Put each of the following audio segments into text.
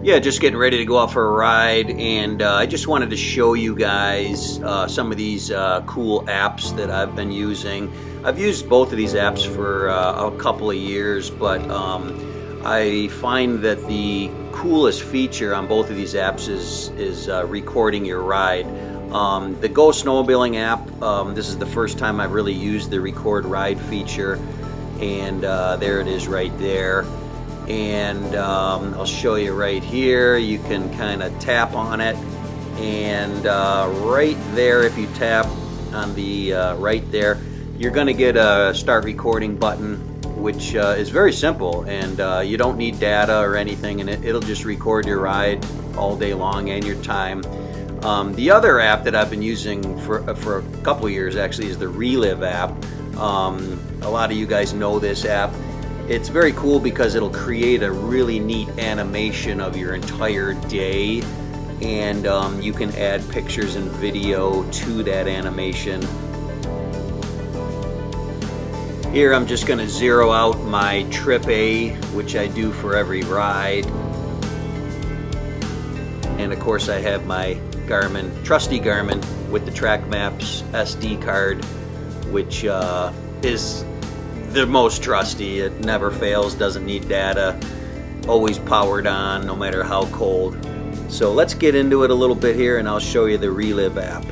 Yeah, just getting ready to go out for a ride, and I just wanted to show you guys some of these cool apps that I've been using. I've used both of these apps for a couple of years, but I find that the coolest feature on both of these apps is recording your ride. The Go Snowmobiling app, this is the first time I've really used the record ride feature, and there it is right there. And I'll show you right here. You can kind of tap on it, and right there, if you tap on the right there, you're going to get a start recording button, which is very simple, and you don't need data or anything, and it'll just record your ride all day long and your time. The other app that I've been using for a couple of years actually is the Relive app. A lot of you guys know this app. It's very cool because it'll create a really neat animation of your entire day, and you can add pictures and video to that animation. Here I'm just going to zero out my trip A, which I do for every ride. And of course I have my Garmin, trusty Garmin, with the Track Maps SD card, which is the most trusty. It never fails, doesn't need data, always powered on no matter how cold. So let's get into it a little bit here, and I'll show you the Relive app.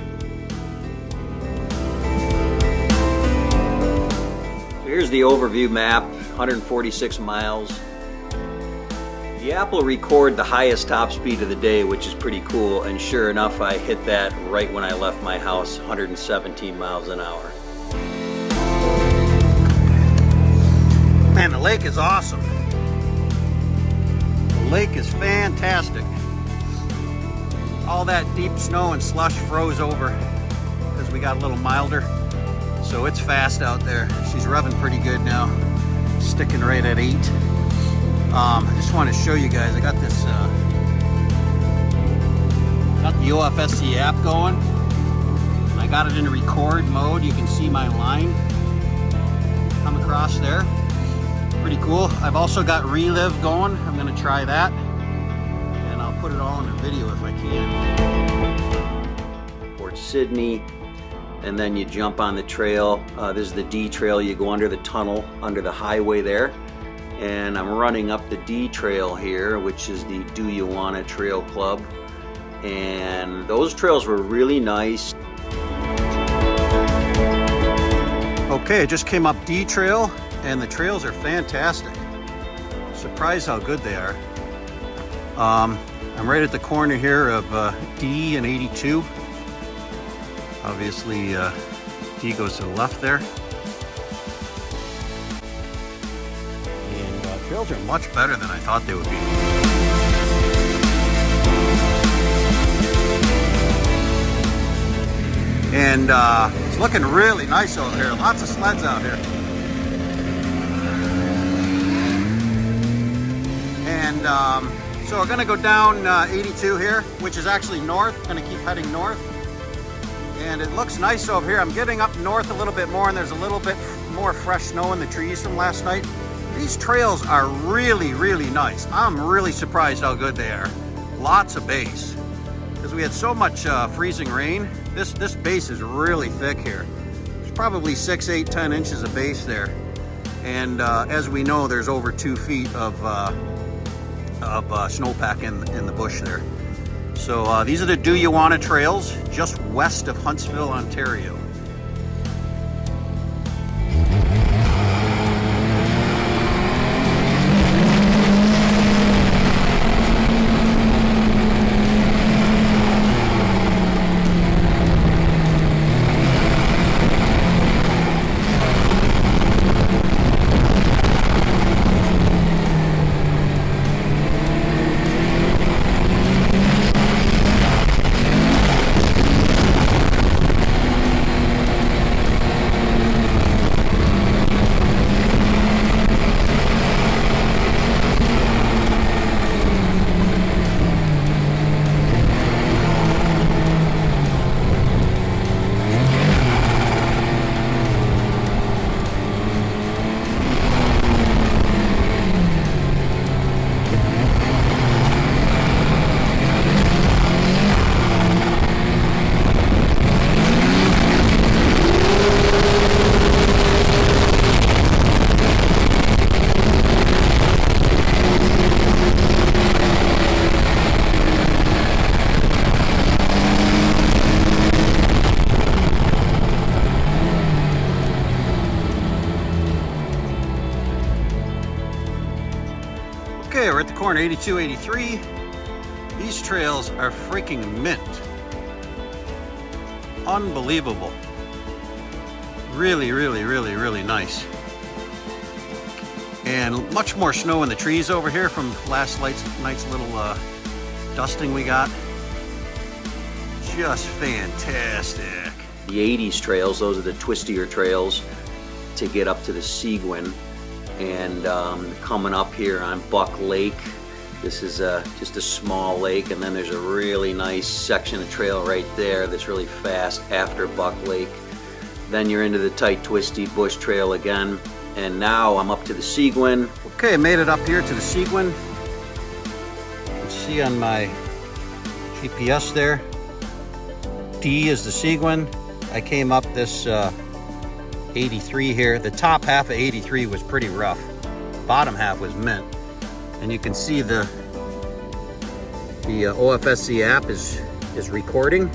So here's the overview map, 146 miles. The app will record the highest top speed of the day, which is pretty cool, and sure enough, I hit that right when I left my house, 117 miles an hour. Man, the lake is awesome. The lake is fantastic. All that deep snow and slush froze over because we got a little milder. So it's fast out there. She's revving pretty good now. Sticking right at 8. I just want to show you guys, I got this, got the OFSC app going. And I got it in record mode. You can see my line come across there. Pretty cool. I've also got Relive going. I'm going to try that, and I'll put it all in a video if I can. Port Sydney, and then you jump on the trail. This is the D trail. You go under the tunnel, under the highway there, and I'm running up the D trail here, which is the Do You Wanna Trail Club, and those trails were really nice. Okay, I just came up D trail, and the trails are fantastic. Surprised how good they are. I'm right at the corner here of D and 82. Obviously, D goes to the left there. And trails are much better than I thought they would be. And it's looking really nice out here. Lots of sleds out here. And so we're gonna go down 82 here, which is actually north. Gonna keep heading north. And it looks nice over here. I'm getting up north a little bit more, and there's a little bit more fresh snow in the trees from last night. These trails are really, really nice. I'm really surprised how good they are. Lots of base. Because we had so much freezing rain, this base is really thick here. There's probably 6, 8, 10 inches of base there. And as we know, there's over 2 feet of snowpack in the bush there. So these are the Do You Wanna trails, just west of Huntsville, Ontario. we're at the corner 82, 83. These trails are freaking mint. Unbelievable. Really, really, really, really nice. And much more snow in the trees over here from last night's little dusting we got. Just fantastic. The 80s trails, those are the twistier trails to get up to the Sequin. And coming up here on Buck Lake, this is just a small lake, and then there's a really nice section of trail right there that's really fast after Buck Lake. Then you're into the tight, twisty bush trail again, and now I'm up to the Sequin. Okay, made it up here to the Sequin. You can see on my GPS there, D is the Sequin. I came up this 83 here. The top half of 83 was pretty rough. Bottom half was mint. And you can see the OFSC app is recording.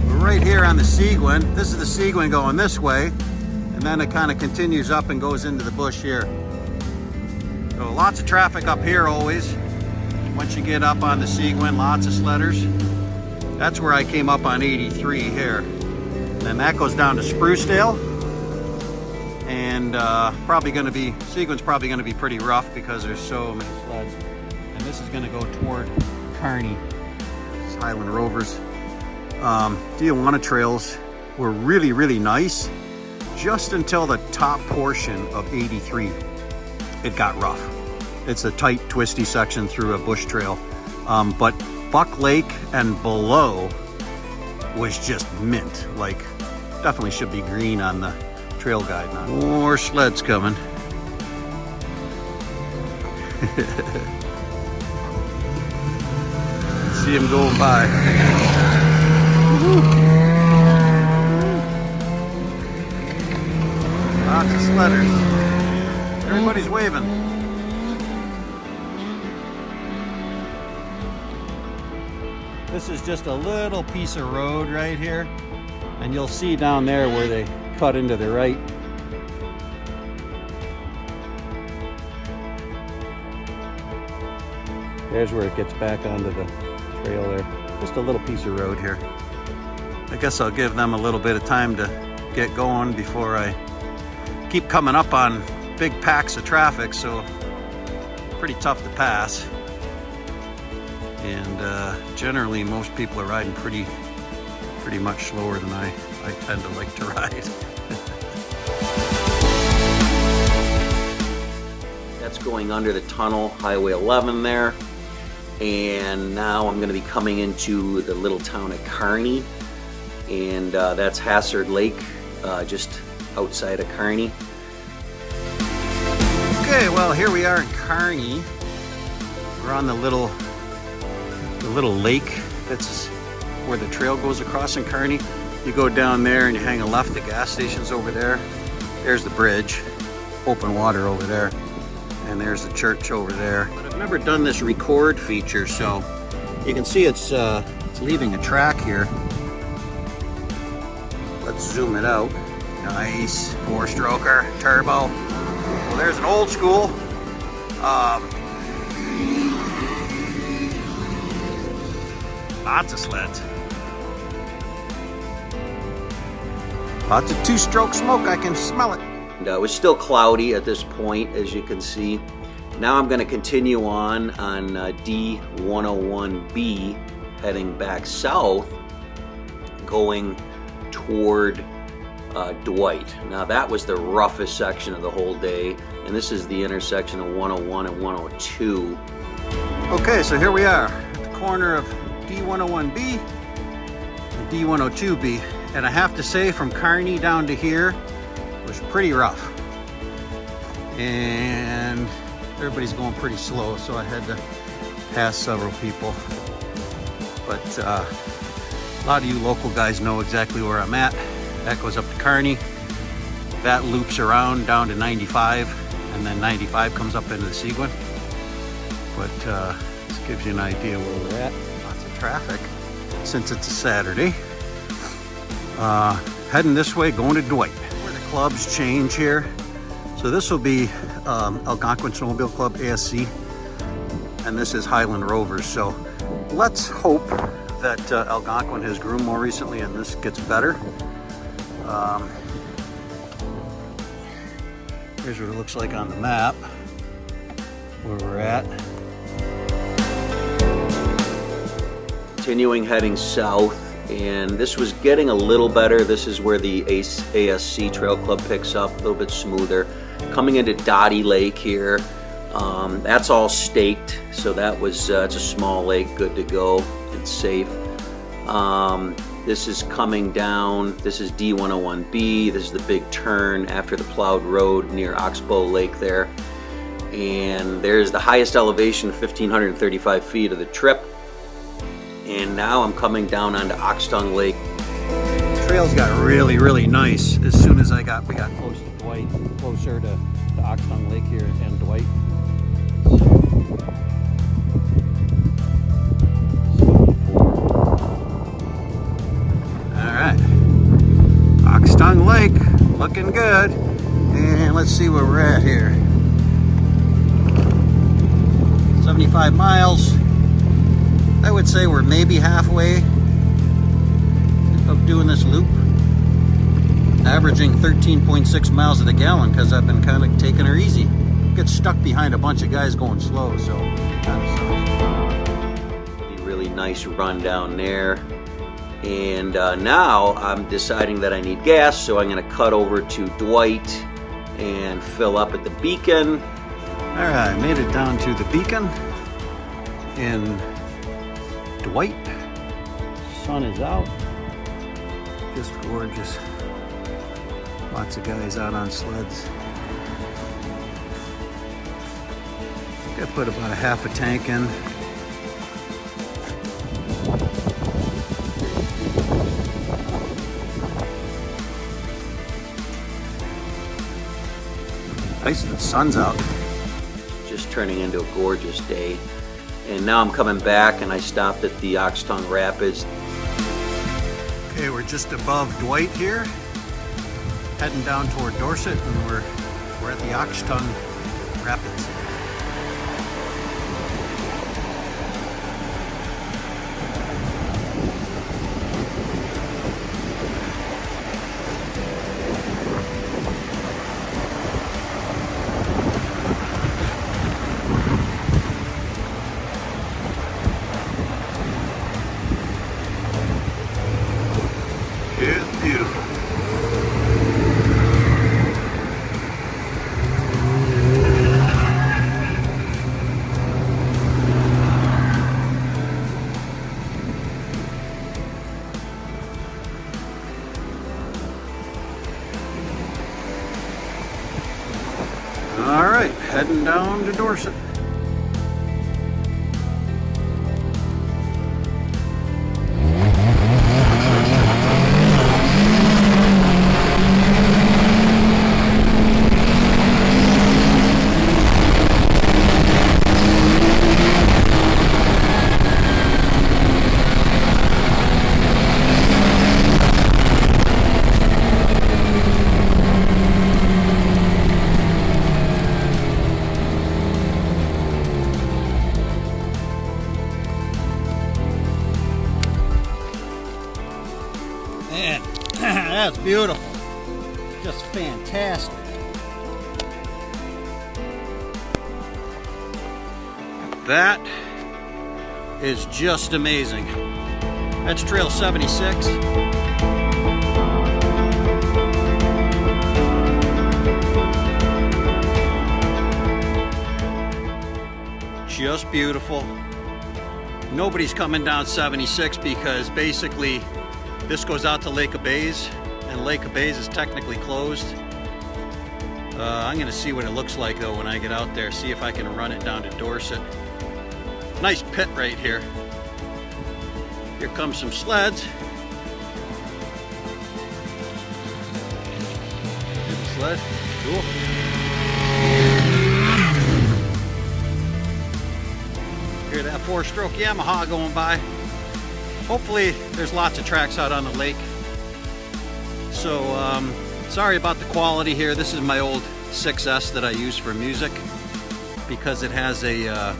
We're right here on the Sequin. This is the Sequin going this way, and then it kind of continues up and goes into the bush here. So lots of traffic up here always. Once you get up on the Sequin, lots of sledders. That's where I came up on 83 here. And then that goes down to Sprucedale. And Sequin's probably gonna be pretty rough because there's so many sleds. And this is gonna go toward Kearney. It's Highland Rovers. Tijuana trails were really, really nice just until the top portion of 83. It got rough. It's a tight, twisty section through a bush trail. But Buck Lake and below was just mint. Like, definitely should be green on the trail guide now. More sleds coming. See them going by. Lots of sledders. Everybody's waving. This is just a little piece of road right here, and you'll see down there where they cut into the right. There's where it gets back onto the trail there. Just a little piece of road here. I guess I'll give them a little bit of time to get going before I keep coming up on big packs of traffic, so pretty tough to pass. And generally most people are riding pretty much slower than I tend to like to ride. That's going under the tunnel, Highway 11 there. And now I'm going to be coming into the little town of Kearney. And that's Hazard Lake, just outside of Kearney. Okay, well, here we are in Kearney. We're on the little lake that's where the trail goes across in Kearney. You go down there and you hang a left, the gas station's over there. There's the bridge, open water over there. And there's the church over there. But I've never done this record feature, so you can see it's leaving a track here. Let's zoom it out. Nice, 4-stroker, turbo. Well, there's an old school. Lots of sleds. Lots of 2-stroke smoke, I can smell it. And, it was still cloudy at this point, as you can see. Now I'm going to continue on D101B, heading back south, going toward Dwight. Now that was the roughest section of the whole day, and this is the intersection of 101 and 102. Okay, so here we are at the corner of D101B and D102B, and I have to say from Kearney down to here was pretty rough, and everybody's going pretty slow, so I had to pass several people. But a lot of you local guys know exactly where I'm at. That goes up to Kearney, that loops around down to 95, and then 95 comes up into the Sequin. But this gives you an idea where we're at. Lots of traffic since it's a Saturday. heading this way, going to Dwight. Where the clubs change here. So this will be Algonquin Snowmobile Club, ASC, and this is Highland Rovers. So let's hope that Algonquin has groomed more recently and this gets better. Here's what it looks like on the map, where we're at. Continuing heading south, and this was getting a little better. This is where the ASC Trail Club picks up, a little bit smoother. Coming into Dottie Lake here, that's all staked, so that was it's a small lake, good to go, it's safe. This is coming down, this is D101B, this is the big turn after the plowed road near Oxbow Lake there. And there's the highest elevation, 1,535 feet of the trip. And now I'm coming down onto Oxtongue Lake. The trails got really, really nice as soon as we got close to Dwight, closer to Oxtongue Lake here and Dwight. Oxtongue Lake, looking good. And let's see where we're at here. 75 miles. I would say we're maybe halfway of doing this loop. Averaging 13.6 miles to the gallon because I've been kind of taking her easy. Get stuck behind a bunch of guys going slow, so kind of sucks. Really nice run down there. And now I'm deciding that I need gas, so I'm going to cut over to Dwight and fill up at the Beacon. All right, made it down to the Beacon in Dwight. Sun is out. Just gorgeous. Lots of guys out on sleds. I put about a half a tank in. Nice, the sun's out. Just turning into a gorgeous day. And now I'm coming back and I stopped at the Oxtongue Rapids. Okay, we're just above Dwight here. Heading down toward Dorset, and we're at the Oxtongue Rapids. It's beautiful. All right, heading down to Dorset. Man, that's beautiful. Just fantastic. That is just amazing. That's Trail 76. Just beautiful. Nobody's coming down 76 because basically this goes out to Lake of Bays, and Lake of Bays is technically closed. I'm gonna see what it looks like though when I get out there, see if I can run it down to Dorset. Nice pit right here. Here comes some sleds. Here's the sled, cool. Hear that 4-stroke Yamaha going by. Hopefully there's lots of tracks out on the lake. So sorry about the quality here. This is my old 6S that I use for music because it has a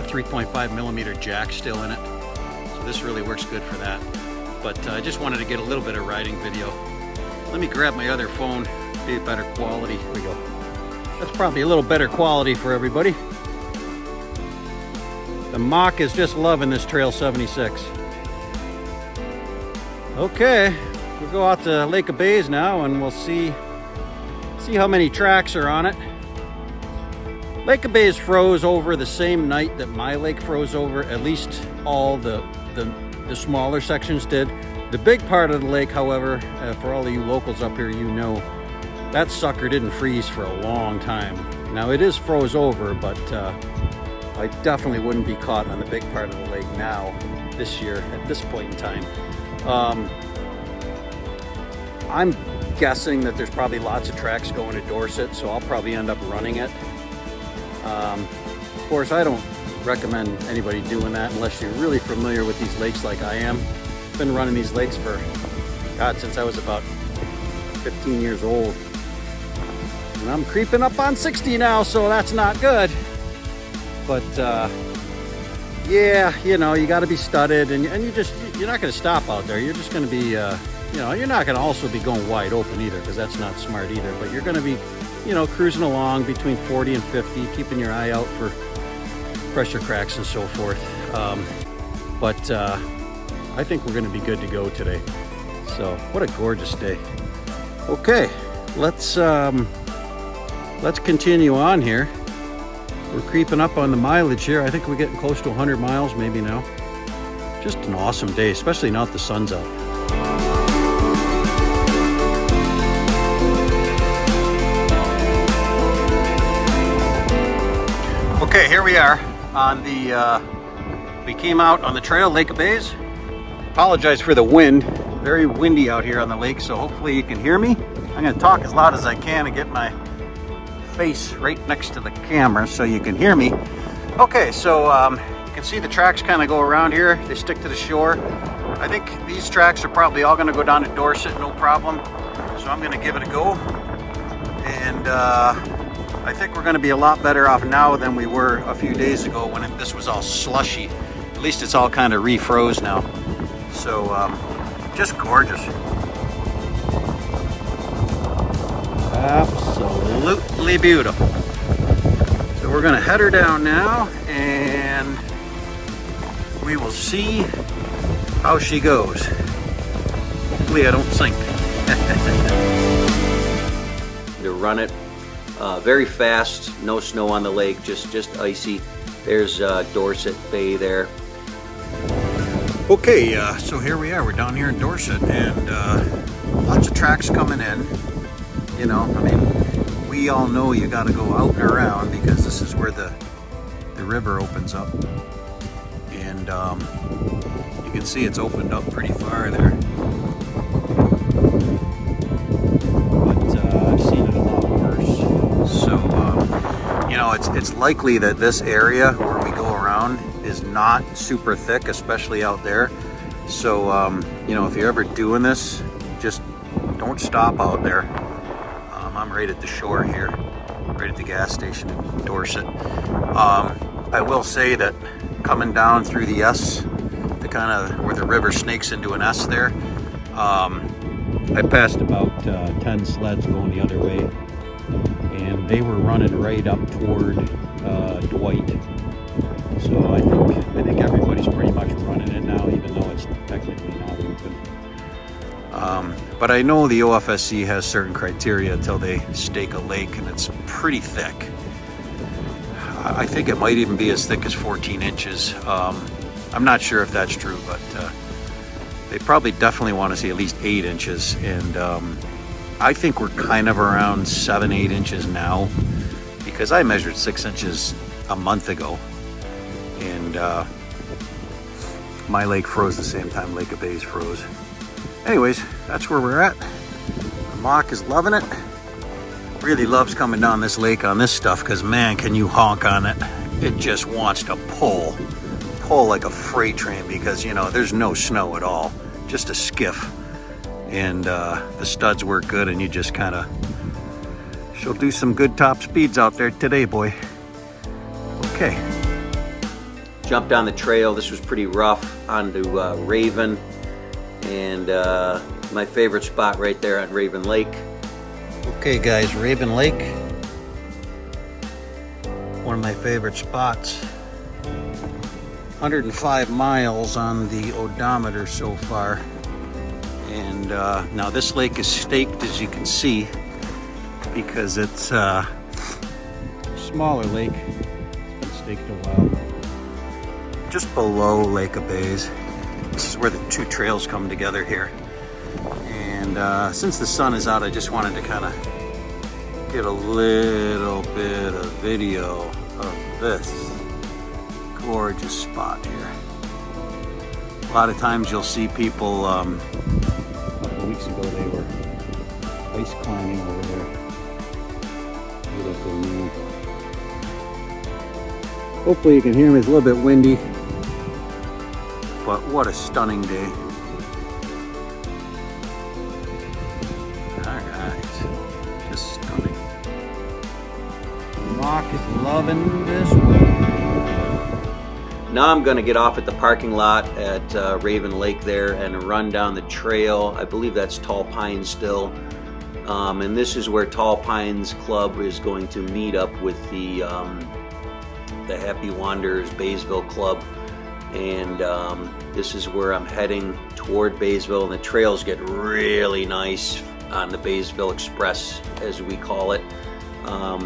3.5 millimeter jack still in it. So this really works good for that. But I just wanted to get a little bit of riding video. Let me grab my other phone, be better quality. Here we go. That's probably a little better quality for everybody. The Mach is just loving this Trail 76. Okay, we'll go out to Lake of Bays now and we'll see how many tracks are on it. Lake of Bays froze over the same night that my lake froze over. At least all the smaller sections did. The big part of the lake, however, for all of you locals up here, you know, that sucker didn't freeze for a long time. Now it is froze over, but I definitely wouldn't be caught on the big part of the lake now, this year, at this point in time. I'm guessing that there's probably lots of tracks going to Dorset, so I'll probably end up running it. Of course, I don't recommend anybody doing that unless you're really familiar with these lakes like I am. I've been running these lakes for, God, since I was about 15 years old. And I'm creeping up on 60 now, so that's not good. But yeah, you know, you got to be studded, and you're not going to stop out there. You're just going to be, you know, you're not going to also be going wide open either, because that's not smart either. But you're going to be, you know, cruising along between 40 and 50, keeping your eye out for pressure cracks and so forth. But I think we're going to be good to go today. So what a gorgeous day. Okay, let's continue on here. We're creeping up on the mileage here. I think we're getting close to 100 miles maybe now. Just an awesome day, especially now that the sun's out. Okay, here we are on the, we came out on the trail, Lake of Bays. Apologize for the wind. Very windy out here on the lake, so hopefully you can hear me. I'm gonna talk as loud as I can and get my face right next to the camera so you can hear me. Okay, so you can see the tracks kind of go around here. They stick to the shore. I think these tracks are probably all gonna go down to Dorset, no problem. So I'm gonna give it a go. And I think we're gonna be a lot better off now than we were a few days ago when this was all slushy. At least it's all kind of refroze now. So just gorgeous. Absolutely beautiful. So we're gonna head her down now and we will see how she goes. Hopefully I don't sink. To run it very fast, no snow on the lake, just icy. There's Dorset Bay there. Okay, so here we are. We're down here in Dorset and lots of tracks coming in. You know, I mean, we all know you got to go out and around because this is where the river opens up. And you can see it's opened up pretty far there. But I've seen it a lot worse. So, you know, it's likely that this area where we go around is not super thick, especially out there. So, you know, if you're ever doing this, just don't stop out there. I'm right at the shore here, right at the gas station in Dorset. I will say that coming down through the S, the kind of where the river snakes into an S there, I passed about 10 sleds going the other way, and they were running right up toward Dwight. So I think everybody's pretty much running it now, even though it's technically not open. But I know the OFSC has certain criteria until they stake a lake, and it's pretty thick. I think it might even be as thick as 14 inches. I'm not sure if that's true, but they probably definitely want to see at least 8 inches. And I think we're kind of around 7-8 inches now, because I measured 6 inches a month ago. And my lake froze the same time Lake of Bays froze. Anyways, that's where we're at. The Mach is loving it. Really loves coming down this lake on this stuff because, man, can you honk on it. It just wants to pull like a freight train because, you know, there's no snow at all. Just a skiff. and the studs work good, and you just kind of, she'll do some good top speeds out there today, boy. Okay. Jumped on the trail. This was pretty rough onto Raven, and my favorite spot right there on Raven Lake. Okay guys, Raven Lake, one of my favorite spots. 105 miles on the odometer so far, and now this lake is staked, as you can see, because it's a smaller lake. It's been staked a while. Just below Lake of Bays. This is where the two trails come together here. And since the sun is out, I just wanted to kind of get a little bit of video of this gorgeous spot here. A lot of times you'll see people, a couple of weeks ago they were ice climbing over there. Look at the view. Hopefully you can hear me, it's a little bit windy, but what a stunning day. Alright, just stunning. Mark is loving this weather. Now I'm going to get off at the parking lot at Raven Lake there and run down the trail. I believe that's Tall Pines still. And this is where Tall Pines Club is going to meet up with the Happy Wanderers Baysville Club. And this is where I'm heading toward Baysville, and the trails get really nice on the Baysville Express, as we call it.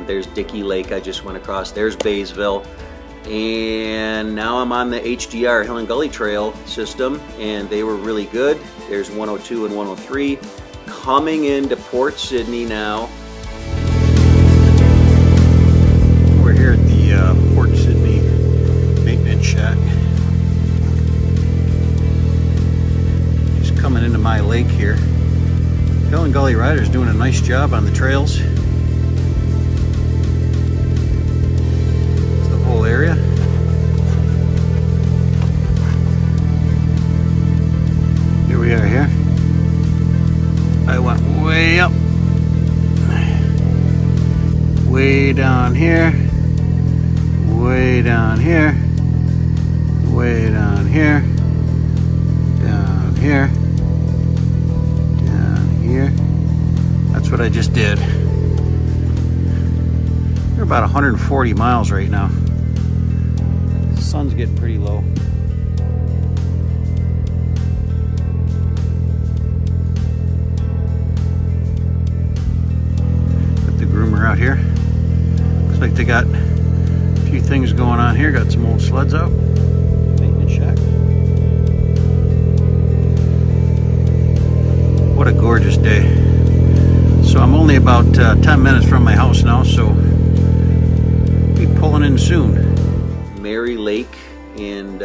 There's Dickey Lake I just went across. There's Baysville. And now I'm on the HDR Hill and Gully Trail system, and they were really good. There's 102 and 103. Coming into Port Sydney now. We're here at the Port Sydney maintenance shack. Just coming into my lake here. Hill and Gully Riders doing a nice job on the trails. Area. Here we are here. I went way up, way down here, way down here, way down here, down here, down here. That's what I just did. We're about 140 miles right now. Sun's getting pretty low. Got the groomer out here. Looks like they got a few things going on here. Got some old sleds out. Maintenance shack. What a gorgeous day. So I'm only about 10 minutes from my house now, so I'll be pulling in soon. Mary Lake, and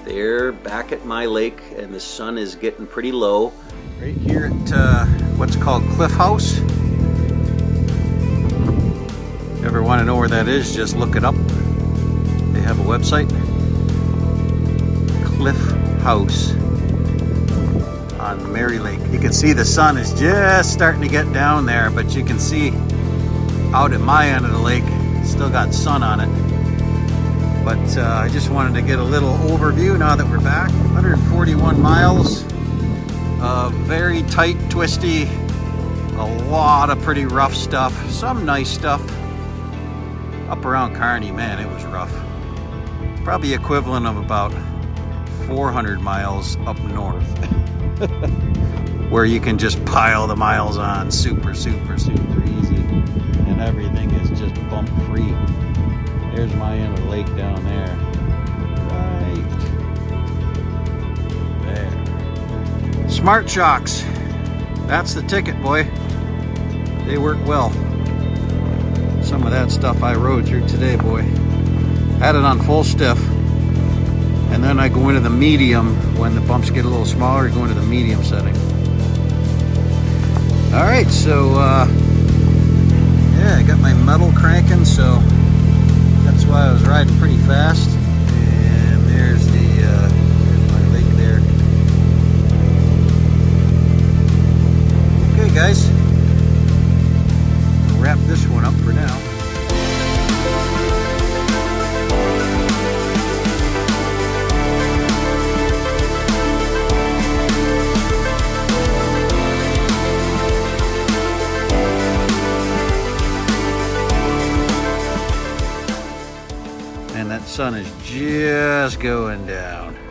they're back at my lake, and the sun is getting pretty low. Right here at what's called Cliff House. Ever want to know where that is, just look it up. They have a website. Cliff House on Mary Lake. You can see the sun is just starting to get down there, but you can see out at my end of the lake, still got sun on it. But I just wanted to get a little overview now that we're back. 141 miles, very tight, twisty, a lot of pretty rough stuff, some nice stuff. Up around Kearney, man, it was rough. Probably equivalent of about 400 miles up north, where you can just pile the miles on super, super, super easy, and everything is just bump free. There's my end of the lake down there. Right there. Smart shocks. That's the ticket, boy. They work well. Some of that stuff I rode through today, boy. Had it on full stiff. And then I go into the medium when the bumps get a little smaller, go into the medium setting. Alright, so yeah, I got my metal cranking, so that's why I was riding pretty fast. And there's my lake there. Sun is just going down.